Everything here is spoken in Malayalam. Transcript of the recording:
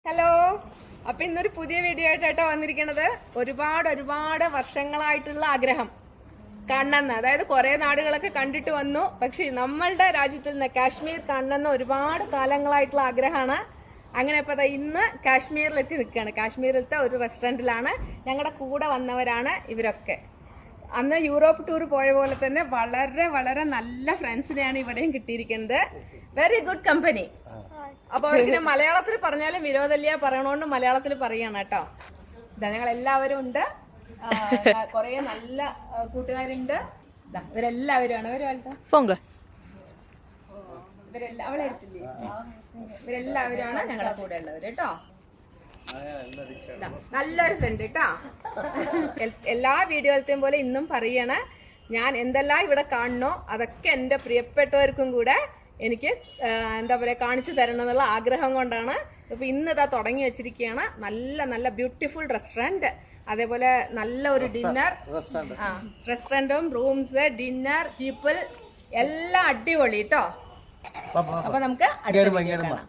ഹലോ, അപ്പൊ ഇന്നൊരു പുതിയ വീഡിയോ ആയിട്ടാട്ടോ വന്നിരിക്കണത്. ഒരുപാട് വർഷങ്ങളായിട്ടുള്ള ആഗ്രഹം കാണണമെന്ന്, അതായത് കുറെ നാടുകളൊക്കെ കണ്ടിട്ട് വന്നു. പക്ഷെ നമ്മളുടെ രാജ്യത്തിൽ നിന്ന് കാശ്മീർ കാണണമെന്ന് ഒരുപാട് കാലങ്ങളായിട്ടുള്ള ആഗ്രഹമാണ്. അങ്ങനെ ഇപ്പൊ ഇന്ന് കാശ്മീരിലെത്തി നിൽക്കുകയാണ്. കാശ്മീരിലത്തെ ഒരു റെസ്റ്റോറൻറ്റിലാണ്. ഞങ്ങളുടെ കൂടെ വന്നവരാണ് ഇവരൊക്കെ. അന്ന് യൂറോപ്പ് ടൂർ പോയ പോലെ തന്നെ വളരെ നല്ല ഫ്രണ്ട്സിനെയാണ് ഇവിടെയും കിട്ടിയിരിക്കുന്നത്. Very good company. അപ്പൊ അവർക്ക് മലയാളത്തിൽ പറഞ്ഞാലും വിരോധമില്ല, പറയണോണ്ട് മലയാളത്തിൽ പറയാണ് കേട്ടോ. ഇതാ ഞങ്ങൾ എല്ലാവരും ഉണ്ട്, കൊറേ നല്ല കൂട്ടുകാരുണ്ട്. ഇവരെല്ലാവരുമാണ് ഇവരെല്ലാവരുമാണ് ഞങ്ങളുടെ കൂടെ ഉള്ളവര് കേട്ടോ. നല്ലൊരു ഫ്രണ്ട് കേട്ടോ. എല്ലാ വീഡിയോയിലത്തെയും പോലെ ഇന്നും പറയണേ, ഞാൻ എന്തെല്ലാം ഇവിടെ കാണണോ അതൊക്കെ എൻ്റെ പ്രിയപ്പെട്ടവർക്കും കൂടെ എനിക്ക് എന്താ പറയുക കാണിച്ചു തരണം എന്നുള്ള ആഗ്രഹം കൊണ്ടാണ് ഇപ്പൊ ഇന്ന് ഇതാ തുടങ്ങി വെച്ചിരിക്കുകയാണ്. നല്ല ബ്യൂട്ടിഫുൾ റെസ്റ്റോറൻറ്റ്, അതേപോലെ നല്ല ഒരു ഡിന്നർ, റെസ്റ്റോറൻറ്റും റൂംസ്, ഡിന്നർ, പീപ്പിൾ എല്ലാം അടിപൊളി കേട്ടോ. അപ്പൊ നമുക്ക് അടുത്ത വീഡിയോ കാണാം.